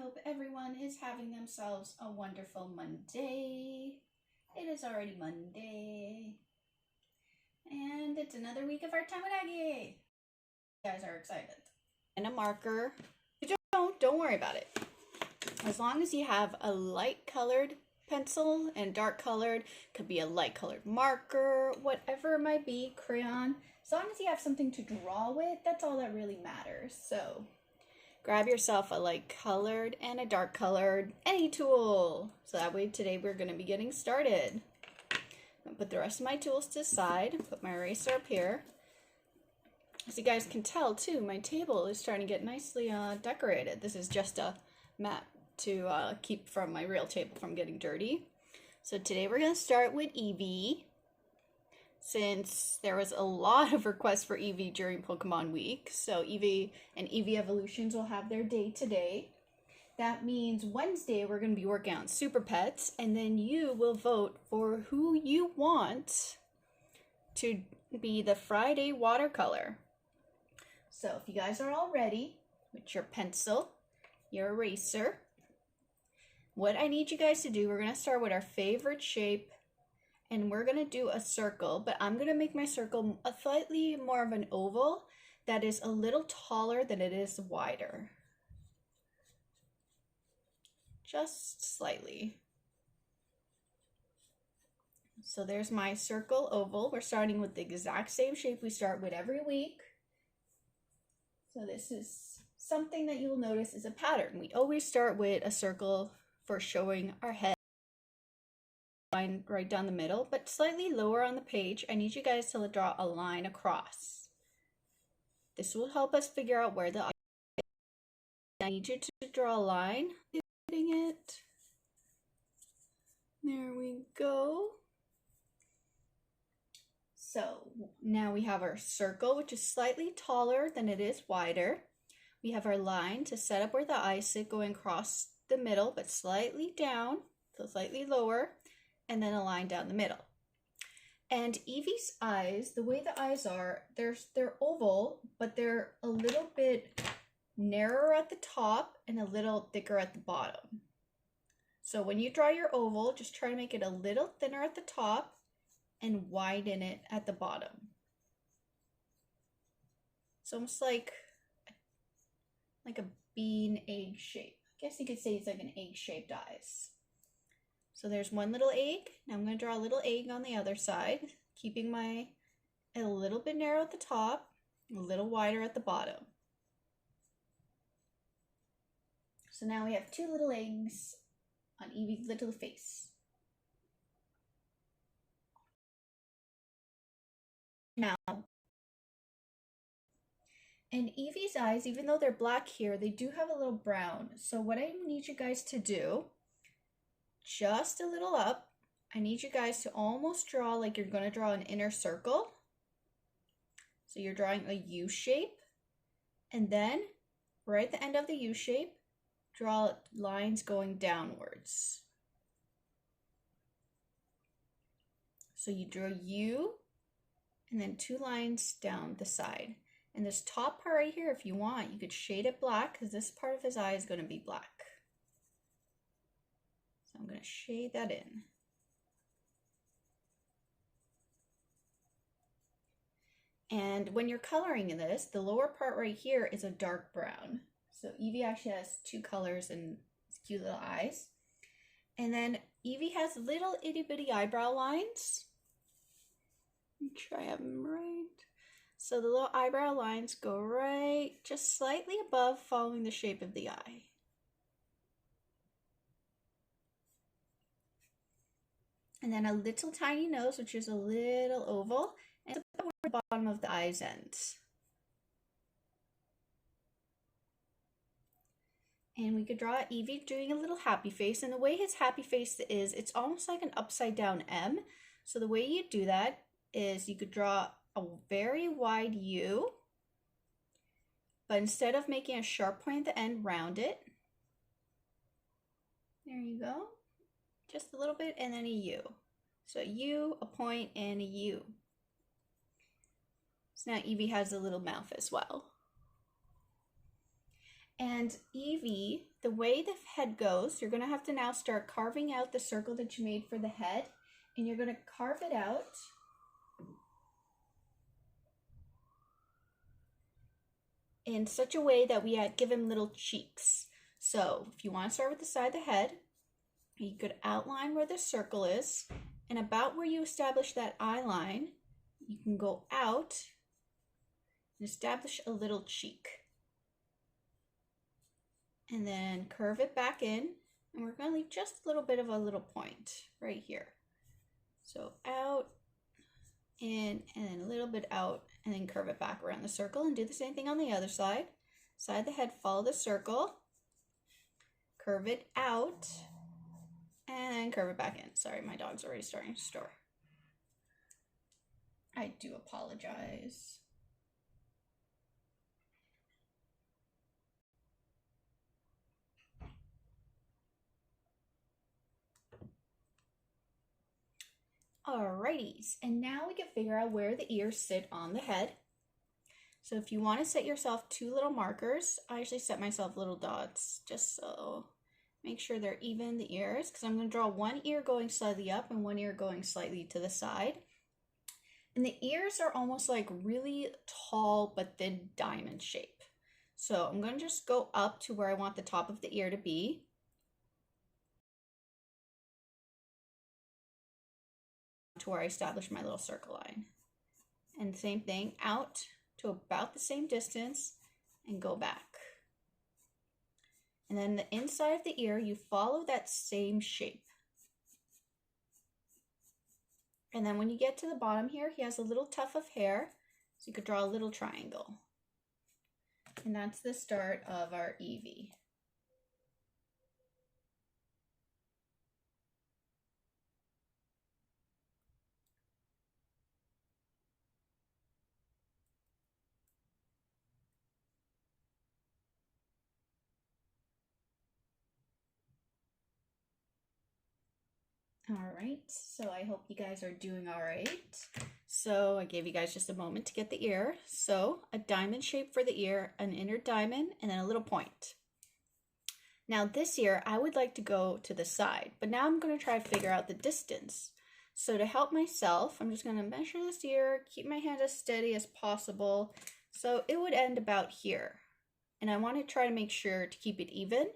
hope everyone is having themselves a wonderful Monday. It is already Monday. And it's another week of Art Time with Aggy. You guys are excited. And a marker. If you don't worry about it. As long as you have a light colored pencil and dark colored, could be a light colored marker, whatever it might be, crayon. As long as you have something to draw with, that's all that really matters. So grab yourself a light colored and a dark colored, any tool. So that way today we're going to be getting started. I'm going to put the rest of my tools to the side, put my eraser up here. As you guys can tell too, my table is starting to get nicely decorated. This is just a mat to keep from my real table from getting dirty. So today we're going to start with Eevee. Since there was a lot of requests for Eevee during Pokemon Week, so Eevee and Eevee Evolutions will have their day today. That means Wednesday we're going to be working on Super Pets, and then you will vote for who you want to be the Friday watercolor. So if you guys are all ready with your pencil, your eraser, what I need you guys to do, we're going to start with our favorite shape. And we're going to do a circle, but I'm going to make my circle a slightly more of an oval that is a little taller than it is wider. Just slightly. So there's my circle oval. We're starting with the exact same shape we start with every week. So this is something that you'll notice is a pattern. We always start with a circle for showing our head. Line right down the middle, but slightly lower on the page. I need you guys to draw a line across. This will help us figure out where the eye is. I need you to draw a line. Hitting it. There we go. So now we have our circle, which is slightly taller than it is wider. We have our line to set up where the eyes sit, going across the middle, but slightly down, so slightly lower. And then a line down the middle. And Eevee's eyes, the way the eyes are, they're oval, but they're a little bit narrower at the top and a little thicker at the bottom. So when you draw your oval, just try to make it a little thinner at the top and widen it at the bottom. It's almost like a bean egg shape. I guess you could say it's like an egg-shaped eyes. So there's one little egg. Now I'm going to draw a little egg on the other side, keeping a little bit narrow at the top, a little wider at the bottom. So now we have two little eggs on Eevee's little face. Now, and Eevee's eyes, even though they're black here, they do have a little brown. So what I need you guys to do, just a little up, I need you guys to almost draw like you're going to draw an inner circle. So you're drawing a U shape, and then right at the end of the U shape, draw lines going downwards. So you draw U and then two lines down the side. And this top part right here, if you want, you could shade it black because this part of his eye is going to be black. I'm going to shade that in. And when you're coloring this, the lower part right here is a dark brown. So Eevee actually has two colors and cute little eyes. And then Eevee has little itty bitty eyebrow lines. Make sure I have them right. So the little eyebrow lines go right just slightly above, following the shape of the eye. And then a little tiny nose, which is a little oval, and it's about where the bottom of the eyes ends. And we could draw Eevee doing a little happy face, and the way his happy face is, it's almost like an upside down M. So the way you do that is you could draw a very wide U, but instead of making a sharp point at the end, round it. There you go. Just a little bit, and then a U. So a U, a point, and a U. So now Eevee has a little mouth as well. And Eevee, the way the head goes, you're going to have to now start carving out the circle that you made for the head. And you're going to carve it out in such a way that we give him little cheeks. So if you want to start with the side of the head, you could outline where the circle is, and about where you establish that eye line, you can go out and establish a little cheek. And then curve it back in, and we're going to leave just a little bit of a little point right here. So out, in, and then a little bit out, and then curve it back around the circle, and do the same thing on the other side. Side of the head, follow the circle, curve it out, and then curve it back in. Sorry, my dog's already starting to snore. I do apologize. Alrighties, and now we can figure out where the ears sit on the head. So if you want to set yourself 2 little markers, I actually set myself little dots just so make sure they're even, the ears, because I'm going to draw one ear going slightly up and one ear going slightly to the side. And the ears are almost like really tall but thin diamond shape. So I'm going to just go up to where I want the top of the ear to be. To where I establish my little circle line. And same thing, out to about the same distance and go back. And then the inside of the ear, you follow that same shape. And then when you get to the bottom here, he has a little tuft of hair, so you could draw a little triangle. And that's the start of our Eevee. All right, so I hope you guys are doing all right. So I gave you guys just a moment to get the ear. So a diamond shape for the ear, an inner diamond, and then a little point. Now this ear, I would like to go to the side, but now I'm going to try to figure out the distance. So to help myself, I'm just going to measure this ear, keep my hand as steady as possible. So it would end about here. And I want to try to make sure to keep it even.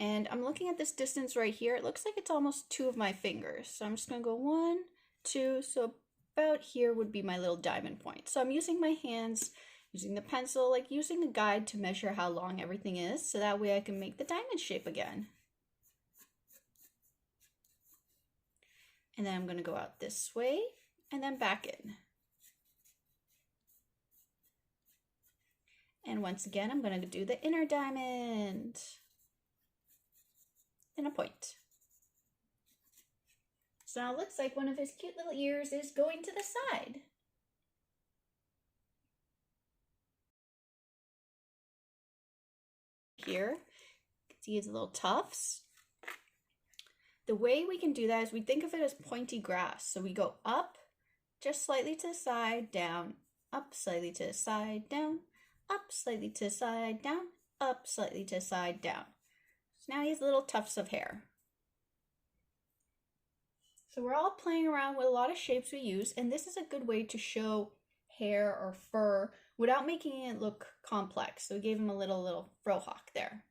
And I'm looking at this distance right here. It looks like it's almost 2 of my fingers. So I'm just going to go 1, 2. So about here would be my little diamond point. So I'm using my hands, using the pencil, like using a guide to measure how long everything is. So that way I can make the diamond shape again. And then I'm going to go out this way and then back in. And once again, I'm going to do the inner diamond. And a point. So now it looks like one of his cute little ears is going to the side. Here, you can see his little tufts. The way we can do that is we think of it as pointy grass. So we go up, just slightly to the side, down, up, slightly to the side, down, up, slightly to the side, down, up, slightly to the side, down. So now he has little tufts of hair. So we're all playing around with a lot of shapes we use, and this is a good way to show hair or fur without making it look complex. So we gave him a little frohawk there.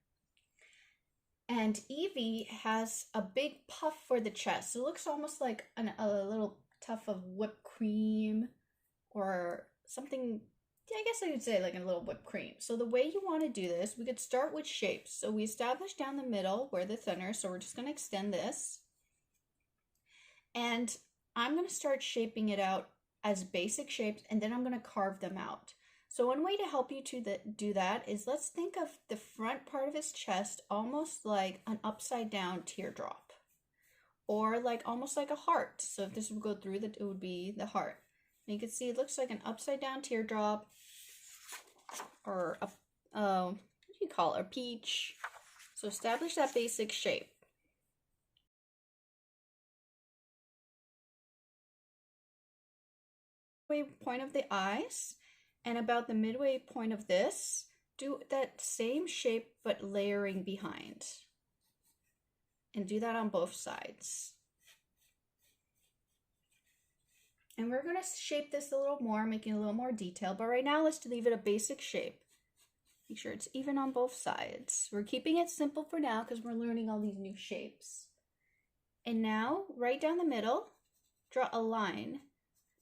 And Eevee has a big puff for the chest. So it looks almost like a little tuft of whipped cream or something. I guess I could say like a little whipped cream. So the way you want to do this, we could start with shapes. So we establish down the middle where the thinner. So we're just going to extend this. And I'm going to start shaping it out as basic shapes, and then I'm going to carve them out. So one way to help you to do that is let's think of the front part of his chest almost like an upside down teardrop. Or like almost like a heart. So if this would go through, it would be the heart. And you can see it looks like an upside down teardrop. Or a, what do you call it? A peach. So establish that basic shape. Point of the eyes, and about the midway point of this, do that same shape but layering behind. And do that on both sides. And we're going to shape this a little more, making a little more detail. But right now, let's leave it a basic shape. Make sure it's even on both sides. We're keeping it simple for now because we're learning all these new shapes. And now, right down the middle, draw a line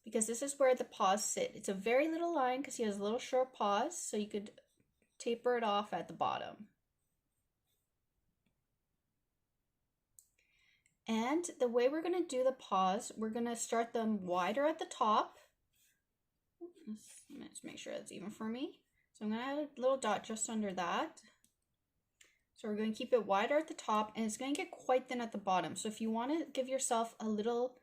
because this is where the paws sit. It's a very little line because he has little short paws, so you could taper it off at the bottom. And the way we're going to do the paws, we're going to start them wider at the top. Let's make sure that's even for me. So I'm going to add a little dot just under that. So we're going to keep it wider at the top, and it's going to get quite thin at the bottom. So if you want to give yourself a little,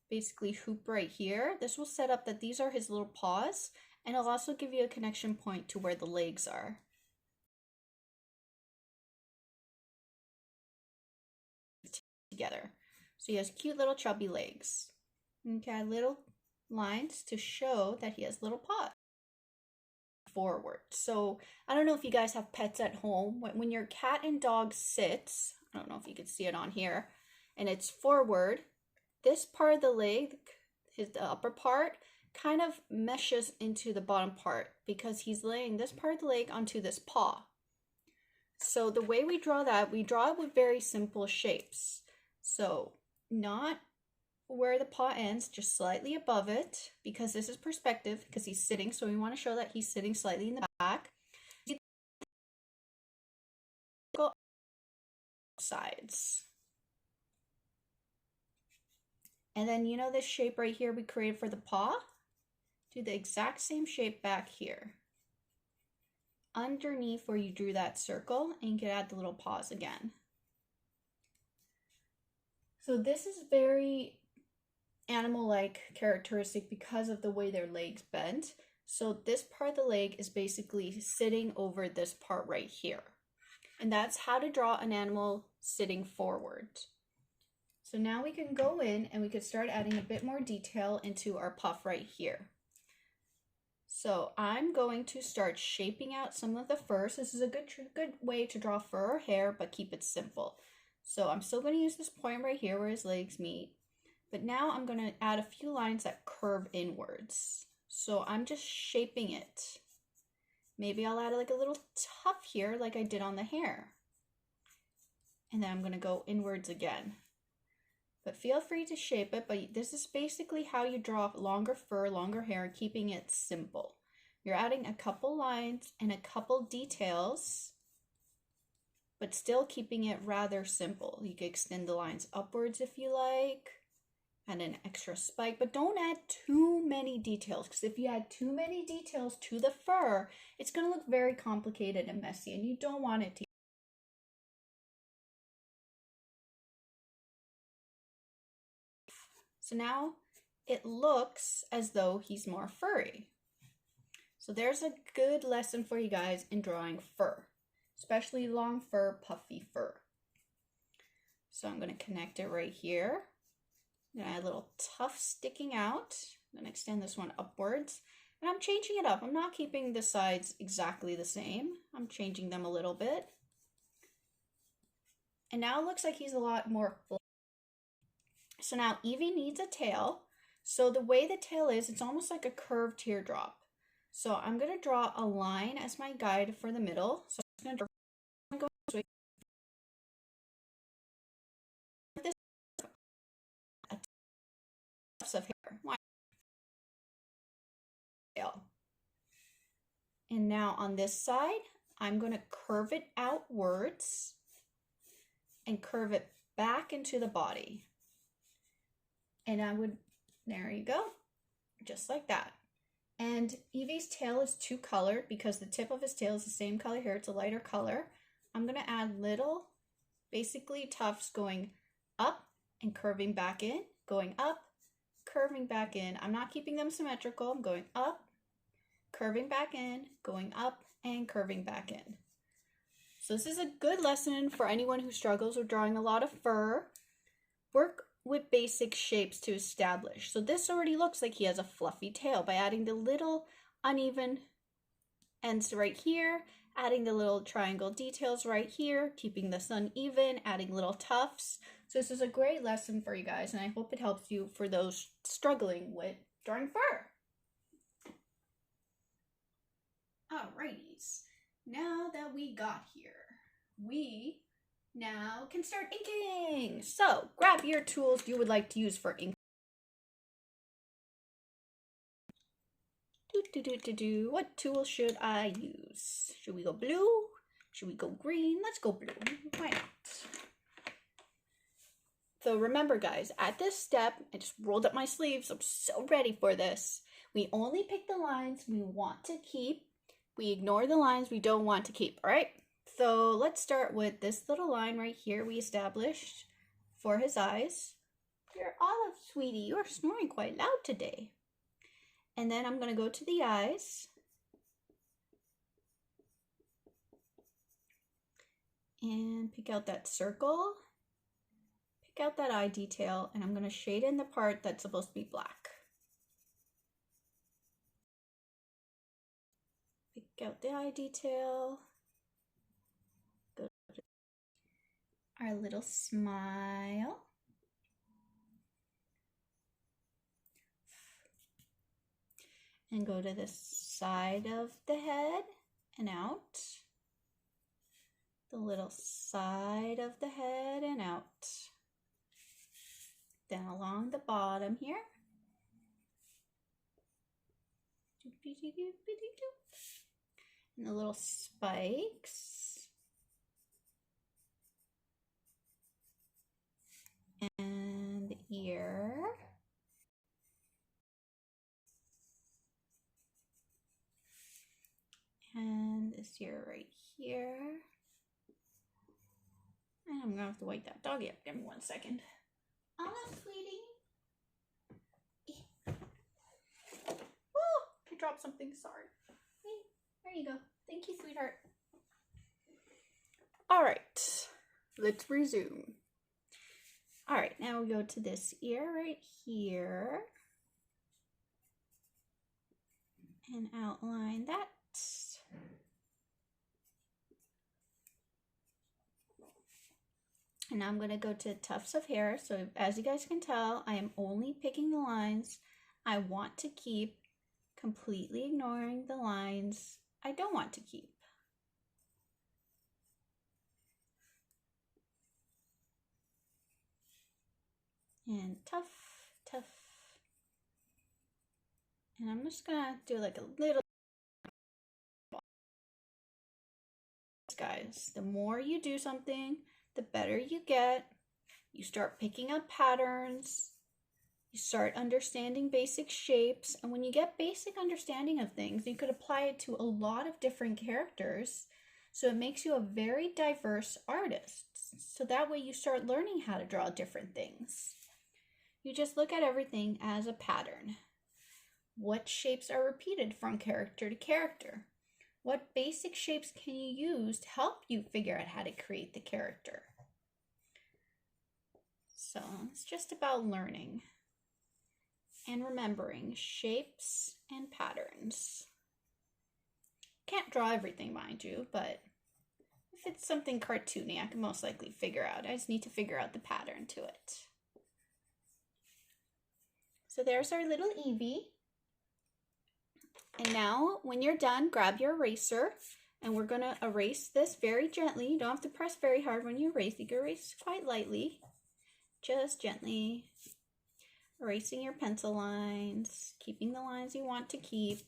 basically, hoop right here, this will set up that these are his little paws, and it'll also give you a connection point to where the legs are. Together. So he has cute little chubby legs. Okay, little lines to show that he has little paws. Forward. So I don't know if you guys have pets at home. When your cat and dog sits, I don't know if you can see it on here, and it's forward, this part of the leg, the upper part, kind of meshes into the bottom part because he's laying this part of the leg onto this paw. So the way we draw that, we draw it with very simple shapes. So not where the paw ends, just slightly above it, because this is perspective, because he's sitting, so we want to show that he's sitting slightly in the back. Go sides. And then you know this shape right here we created for the paw? Do the exact same shape back here. Underneath where you drew that circle, and you can add the little paws again. So this is very animal-like characteristic because of the way their legs bend. So this part of the leg is basically sitting over this part right here. And that's how to draw an animal sitting forward. So now we can go in and we can start adding a bit more detail into our puff right here. So I'm going to start shaping out some of the fur. So this is a good way to draw fur or hair, but keep it simple. So I'm still going to use this point right here where his legs meet. But now I'm going to add a few lines that curve inwards. So I'm just shaping it. Maybe I'll add like a little tuft here like I did on the hair. And then I'm going to go inwards again. But feel free to shape it, but this is basically how you draw longer fur, longer hair, keeping it simple. You're adding a couple lines and a couple details, but still keeping it rather simple. You can extend the lines upwards if you like, and an extra spike, but don't add too many details, because if you add too many details to the fur, it's going to look very complicated and messy, and you don't want it to. So now it looks as though he's more furry. So there's a good lesson for you guys in drawing fur, especially long fur, puffy fur. So I'm going to connect it right here. I'm going to add a little tuft sticking out. I'm going to extend this one upwards. And I'm changing it up. I'm not keeping the sides exactly the same. I'm changing them a little bit. And now it looks like he's a lot more fluffy. So now Eevee needs a tail. So the way the tail is, it's almost like a curved teardrop. So I'm going to draw a line as my guide for the middle. So I'm going to draw this way. This tufts of hair. Tail. And now on this side, I'm going to curve it outwards and curve it back into the body. And there you go, just like that. And Eevee's tail is two colored because the tip of his tail is the same color here. It's a lighter color. I'm going to add little, basically tufts going up and curving back in, going up, curving back in. I'm not keeping them symmetrical. I'm going up, curving back in, going up, and curving back in. So this is a good lesson for anyone who struggles with drawing a lot of fur. Work with basic shapes to establish. So this already looks like he has a fluffy tail by adding the little uneven ends right here adding the little triangle details right here, keeping this uneven, adding little tufts. So this is a great lesson for you guys, and I hope it helps you for those struggling with drawing fur. Alrighties, now that we got here, we now can start inking. So grab your tools you would like to use for ink. What tool should I use? Should we go blue? Should we go green? Let's go blue. Why not? So remember guys, at this step, I just rolled up my sleeves. I'm so ready for this. We only pick the lines we want to keep. We ignore the lines we don't want to keep, all right? So let's start with this little line right here we established for his eyes. You're Olive, sweetie. You're snoring quite loud today. And then I'm going to go to the eyes. And pick out that circle. Pick out that eye detail. And I'm going to shade in the part that's supposed to be black. Pick out the eye detail. Go to our little smile. And go to the side of the head and out. The little side of the head and out. Then along the bottom here. And the little spikes. And the ear. And this ear right here. And I'm gonna have to wake that doggy up. Give me 1 second. Olive, sweetie. Oh, I dropped something. Sorry. Hey, there you go. Thank you, sweetheart. All right, let's resume. All right, now we go to this ear right here. And outline that. And now I'm going to go to tufts of hair. So as you guys can tell, I am only picking the lines I want to keep, completely ignoring the lines I don't want to keep. And tuft, tuft. And I'm just going to do like a little. Guys, the more you do something, the better you get. You start picking up patterns. You start understanding basic shapes. And when you get basic understanding of things, you could apply it to a lot of different characters. So it makes you a very diverse artist. So that way you start learning how to draw different things. You just look at everything as a pattern. What shapes are repeated from character to character? What basic shapes can you use to help you figure out how to create the character? So it's just about learning and remembering shapes and patterns. Can't draw everything, mind you, but if it's something cartoony, I can most likely figure out. I just need to figure out the pattern to it. So there's our little Eevee. And now, when you're done, grab your eraser, and we're going to erase this very gently. You don't have to press very hard when you erase. You can erase quite lightly, just gently. Erasing your pencil lines, keeping the lines you want to keep.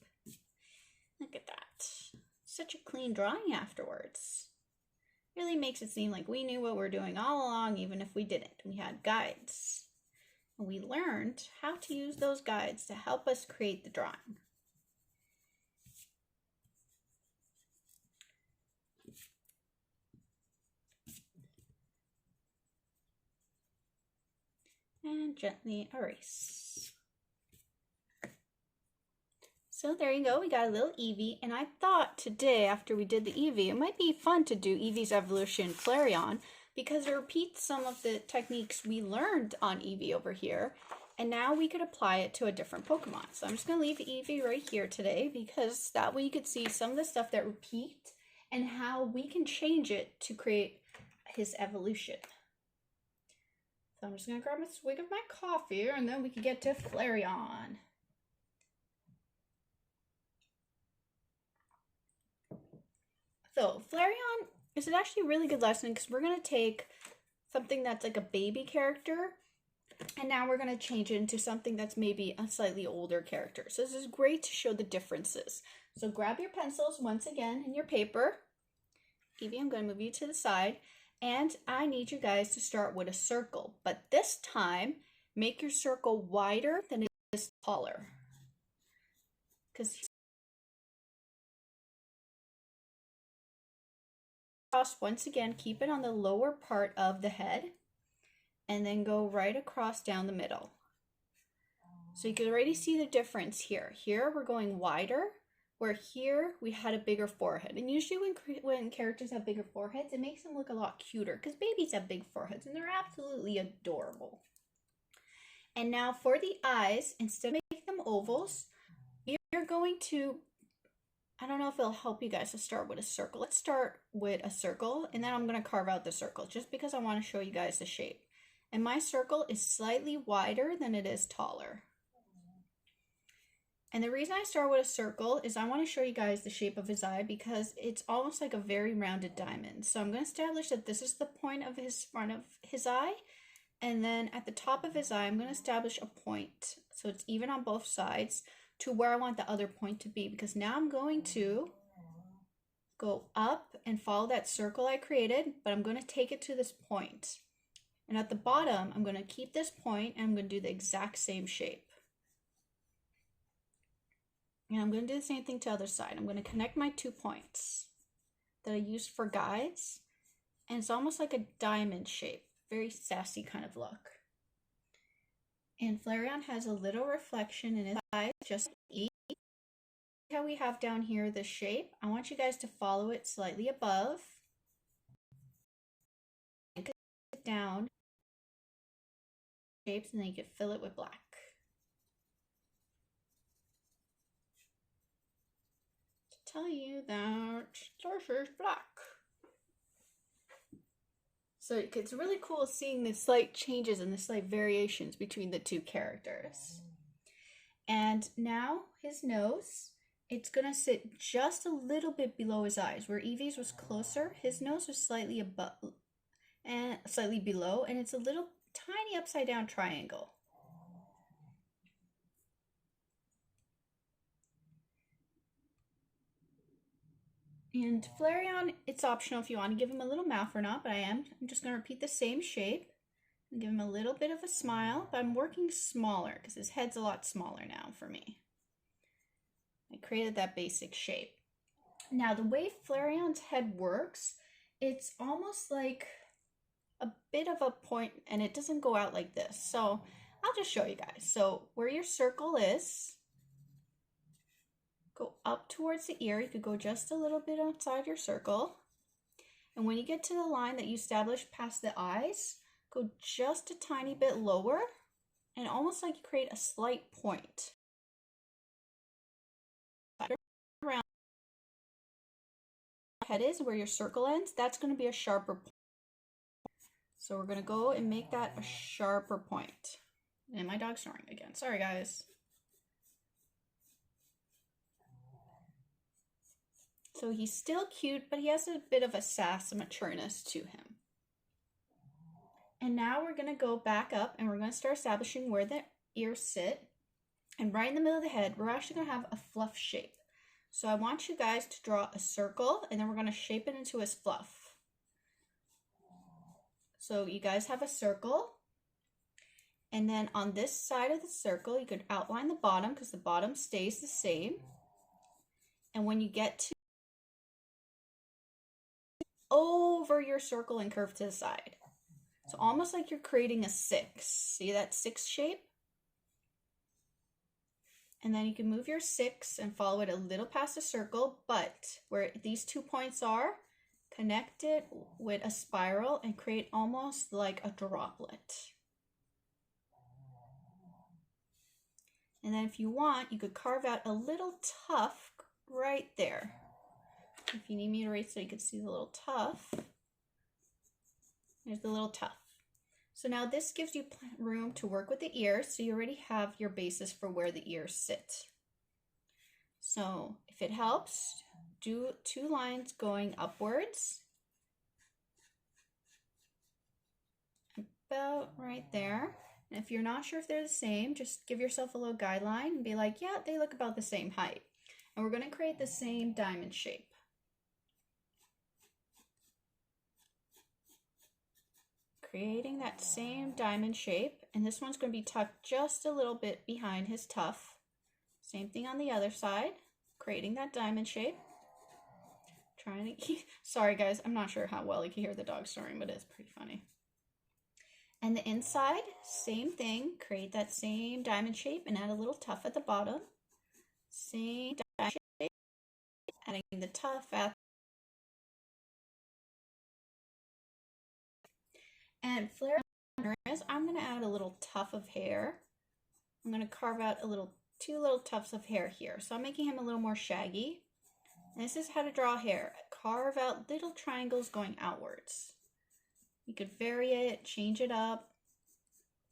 Look at that. Such a clean drawing afterwards. Really makes it seem like we knew what we're doing all along, even if we didn't. We had guides. And we learned how to use those guides to help us create the drawing. And gently erase. So there you go, we got a little Eevee, and I thought today after we did the Eevee, it might be fun to do Eevee's Evolution Flareon because it repeats some of the techniques we learned on Eevee over here, and now we could apply it to a different Pokemon. So I'm just going to leave Eevee right here today because that way you could see some of the stuff that repeat and how we can change it to create his evolution. So I'm just going to grab a swig of my coffee and then we can get to Flareon. So Flareon is actually a really good lesson because we're going to take something that's like a baby character and now we're going to change it into something that's maybe a slightly older character. So this is great to show the differences. So grab your pencils once again and your paper. Eevee, I'm going to move you to the side. And I need you guys to start with a circle. But this time, make your circle wider than it is taller. Because once again, keep it on the lower part of the head. And then go right across down the middle. So you can already see the difference here. Here we're going wider, where here we had a bigger forehead. And usually when characters have bigger foreheads, it makes them look a lot cuter because babies have big foreheads and they're absolutely adorable. And now for the eyes, instead of making them ovals, you're going to, I don't know if it'll help you guys to start with a circle. Let's start with a circle and then I'm going to carve out the circle just because I want to show you guys the shape. And my circle is slightly wider than it is taller. And the reason I start with a circle is I want to show you guys the shape of his eye because it's almost like a very rounded diamond. So I'm going to establish that this is the point of his front of his eye. And then at the top of his eye, I'm going to establish a point. So it's even on both sides to where I want the other point to be. Because now I'm going to go up and follow that circle I created. But I'm going to take it to this point. And at the bottom, I'm going to keep this point and I'm going to do the exact same shape. And I'm going to do the same thing to the other side. I'm going to connect my 2 points that I used for guides. And it's almost like a diamond shape. Very sassy kind of look. And Flareon has a little reflection in his eyes, just like Eevee. How we have down here the shape. I want you guys to follow it slightly above. And it down. Shapes, and then you can fill it with black. Tell you that Starfish black. So it's really cool seeing the slight changes and the slight variations between the two characters. And now his nose, it's gonna sit just a little bit below his eyes. Where Eevee's was closer, his nose was slightly above and slightly below, and it's a little tiny upside down triangle. And Flareon, it's optional if you want to give him a little mouth or not, but I'm just going to repeat the same shape and give him a little bit of a smile, but I'm working smaller because his head's a lot smaller now for me. I created that basic shape. Now, the way Flareon's head works, it's almost like a bit of a point, and it doesn't go out like this. So I'll just show you guys. So where your circle is, go up towards the ear. You could go just a little bit outside your circle. And when you get to the line that you established past the eyes, go just a tiny bit lower and almost like you create a slight point. Around head is where your circle ends, that's going to be a sharper point. So we're going to go and make that a sharper point. And my dog's snoring again. Sorry, guys. So he's still cute, but he has a bit of a sass and matureness to him. And now we're going to go back up and we're going to start establishing where the ears sit. And right in the middle of the head, we're actually going to have a fluff shape. So I want you guys to draw a circle and then we're going to shape it into his fluff. So you guys have a circle. And then on this side of the circle, you could outline the bottom because the bottom stays the same. And when you get to over your circle and curve to the side. So almost like you're creating a 6. See that 6 shape? And then you can move your 6 and follow it a little past the circle, but where these 2 points are, connect it with a spiral and create almost like a droplet. And then if you want, you could carve out a little tuft right there. If you need me to erase so you can see the little tuft, there's the little tuft. So now this gives you room to work with the ears, so you already have your basis for where the ears sit. So if it helps, do 2 lines going upwards, about right there. And if you're not sure if they're the same, just give yourself a little guideline and be like, yeah, they look about the same height. And we're going to create the same diamond shape. Creating that same diamond shape, and this one's going to be tucked just a little bit behind his tuft. Same thing on the other side, creating that diamond shape. Trying to keep, sorry guys, I'm not sure how well you can hear the dog snoring, but it's pretty funny. And the inside, same thing, create that same diamond shape and add a little tuft at the bottom. Same diamond shape, adding the tuft at. And Flareon is, I'm going to add a little tuft of hair. I'm going to carve out a little, 2 little tufts of hair here. So I'm making him a little more shaggy. And this is how to draw hair. Carve out little triangles going outwards. You could vary it, change it up.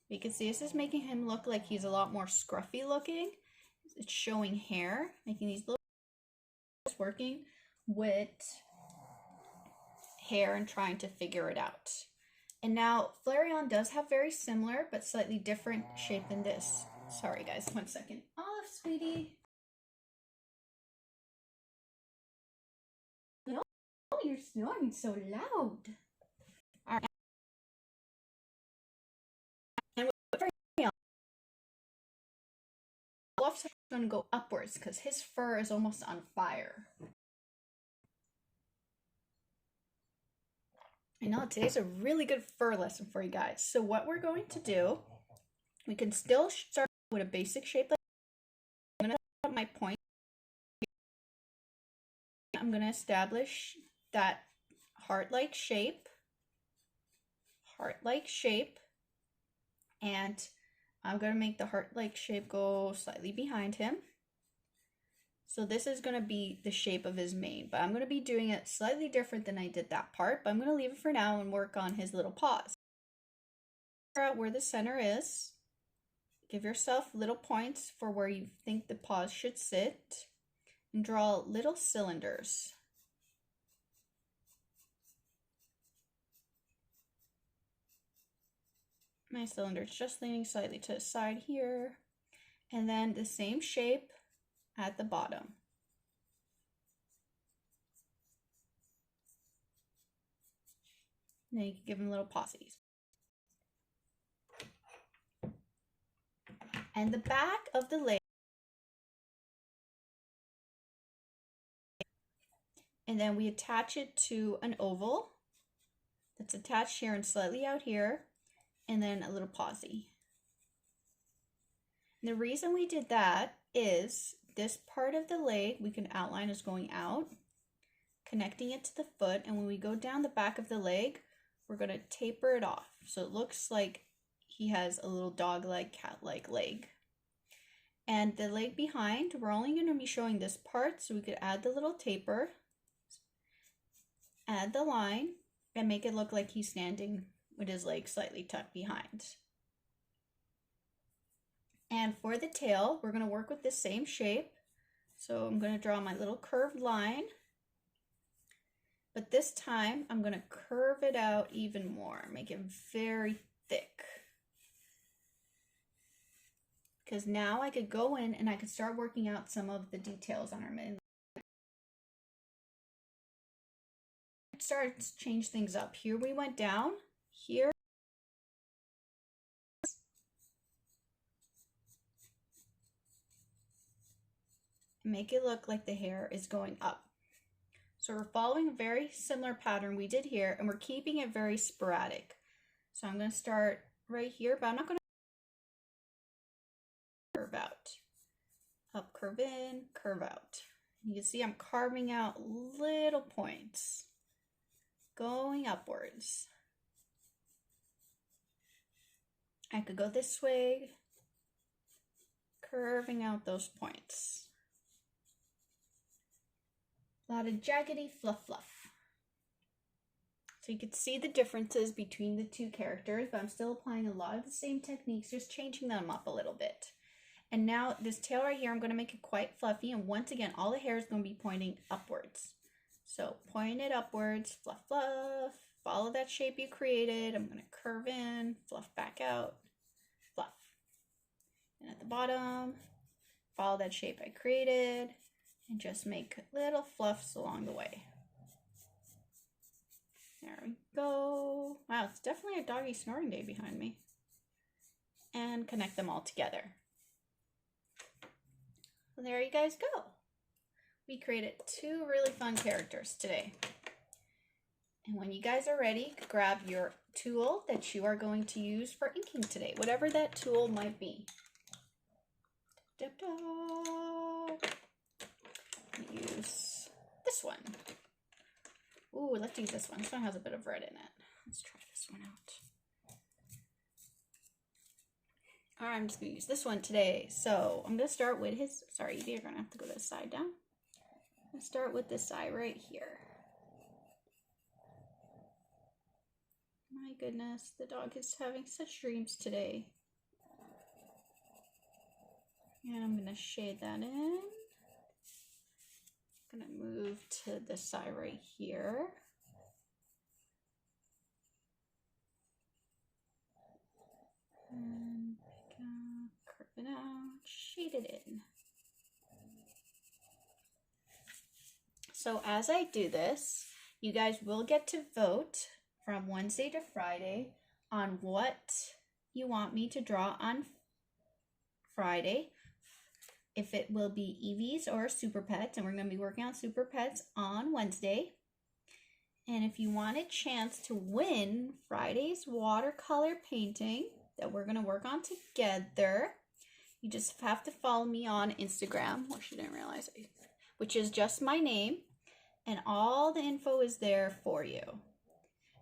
You can see this is making him look like he's a lot more scruffy looking. It's showing hair, making these little working with hair and trying to figure it out. And now Flareon does have very similar but slightly different shape than this. Sorry guys, 1 second. Olive, sweetie. No, you're snoring so loud. All right. And with Flareon, Wolf's going to go upwards because his fur is almost on fire. I know today's a really good fur lesson for you guys. So what we're going to do, we can still start with a basic shape. I'm going to put my point. I'm going to establish that heart-like shape, and I'm going to make the heart-like shape go slightly behind him. So this is going to be the shape of his mane, but I'm going to be doing it slightly different than I did that part, but I'm going to leave it for now and work on his little paws. Figure out where the center is. Give yourself little points for where you think the paws should sit, and draw little cylinders. My cylinder's just leaning slightly to the side here, and then the same shape at the bottom. Now you can give them little pauses. And the back of the leg, and then we attach it to an oval that's attached here and slightly out here, and then a little pausey. And the reason we did that is this part of the leg we can outline as going out, connecting it to the foot, and when we go down the back of the leg, we're going to taper it off so it looks like he has a little dog-like, cat-like leg. And the leg behind, we're only going to be showing this part, so we could add the little taper, add the line, and make it look like he's standing with his leg slightly tucked behind. And for the tail, we're going to work with the same shape. So I'm going to draw my little curved line, but this time I'm going to curve it out even more, make it very thick. Because now I could go in and I could start working out some of the details on our mane. Start to change things up. Here we went down, here. Make it look like the hair is going up. So we're following a very similar pattern we did here, and we're keeping it very sporadic. So I'm going to start right here, but I'm not going to curve out. Up, curve in, curve out. You can see I'm carving out little points going upwards. I could go this way, curving out those points. A lot of jaggedy fluff fluff. So you can see the differences between the two characters, but I'm still applying a lot of the same techniques, just changing them up a little bit. And now this tail right here, I'm going to make it quite fluffy. And once again, all the hair is going to be pointing upwards. So point it upwards, fluff, fluff. Follow that shape you created. I'm going to curve in, fluff back out, fluff. And at the bottom, follow that shape I created and just make little fluffs along the way. There we go. Wow, it's definitely a doggy snoring day behind me. And connect them all together. Well, there you guys go. We created two really fun characters today. And when you guys are ready, grab your tool that you are going to use for inking today, whatever that tool might be. Use this one. Ooh, let's use this one. This one has a bit of red in it. Let's try this one out. All right, I'm just going to use this one today. So I'm going to start with his, sorry, you're going to have to go this side down. I'm going to start with this side right here. My goodness, the dog is having such dreams today. And I'm going to shade that in. I'm going to move to this side right here. And pick up, curve it out, shade it in. So as I do this, you guys will get to vote from Wednesday to Friday on what you want me to draw on Friday. If it will be Eevees or Super Pets, and we're going to be working on Super Pets on Wednesday. And if you want a chance to win Friday's watercolor painting that we're going to work on together, you just have to follow me on Instagram, which you didn't realize, which is just my name, and all the info is there for you.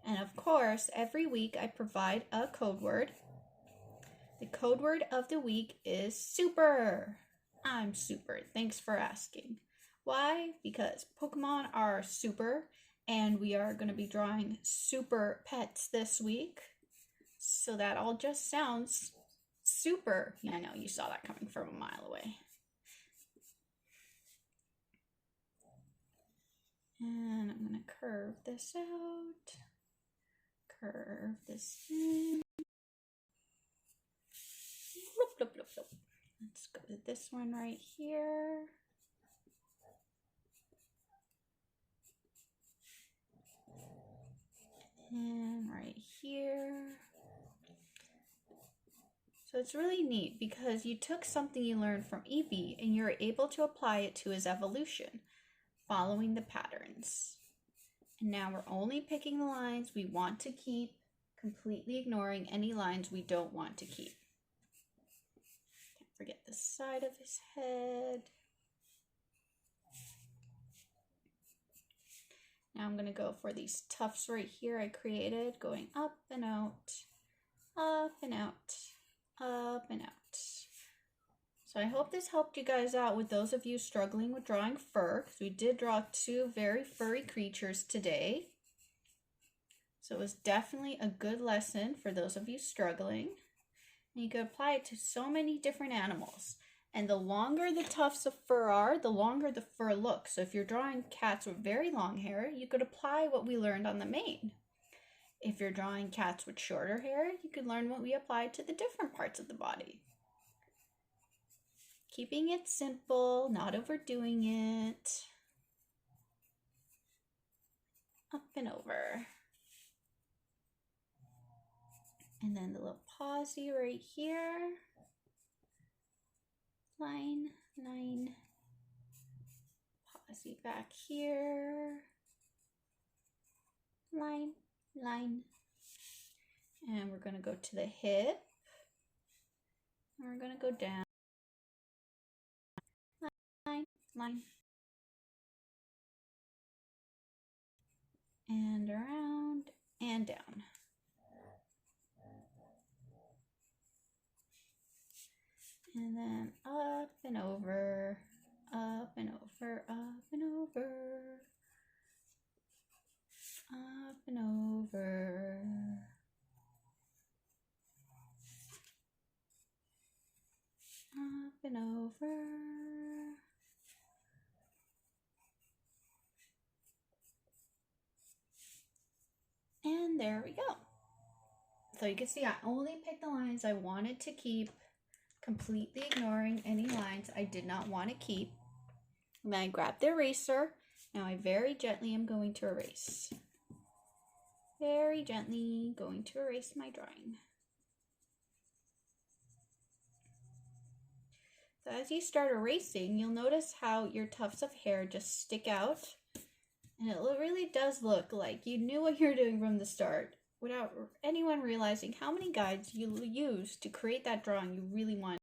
And of course, every week I provide a code word. The code word of the week is super. I'm super. Thanks for asking. Why? Because Pokemon are super, and we are going to be drawing super pets this week. So that all just sounds super. Yeah, I know, you saw that coming from a mile away. And I'm going to curve this out. Curve this in. Bloop, bloop, bloop, bloop. Let's go to this one right here. And right here. So it's really neat because you took something you learned from Eevee and you're able to apply it to his evolution, following the patterns. And now we're only picking the lines we want to keep, completely ignoring any lines we don't want to keep. Forget the side of his head. Now I'm going to go for these tufts right here I created, going up and out, up and out, up and out. So I hope this helped you guys out with those of you struggling with drawing fur, because we did draw two very furry creatures today. So it was definitely a good lesson for those of you struggling. And you can apply it to so many different animals. And the longer the tufts of fur are, the longer the fur looks. So if you're drawing cats with very long hair, you could apply what we learned on the mane. If you're drawing cats with shorter hair, you could learn what we applied to the different parts of the body. Keeping it simple, not overdoing it. Up and over. And then the little pausey right here. Line, line. Pausey back here. Line, line. And we're going to go to the hip. And we're going to go down. Line, line. And around and down. And then up and over, up and over, up and over. and over. Up and over. And there we go. So you can see I only picked the lines I wanted to keep, completely ignoring any lines I did not want to keep. And then I grabbed the eraser. Now I very gently am going to erase. Very gently going to erase my drawing. So as you start erasing, you'll notice how your tufts of hair just stick out. And it really does look like you knew what you were doing from the start without anyone realizing how many guides you used to create that drawing you really wanted.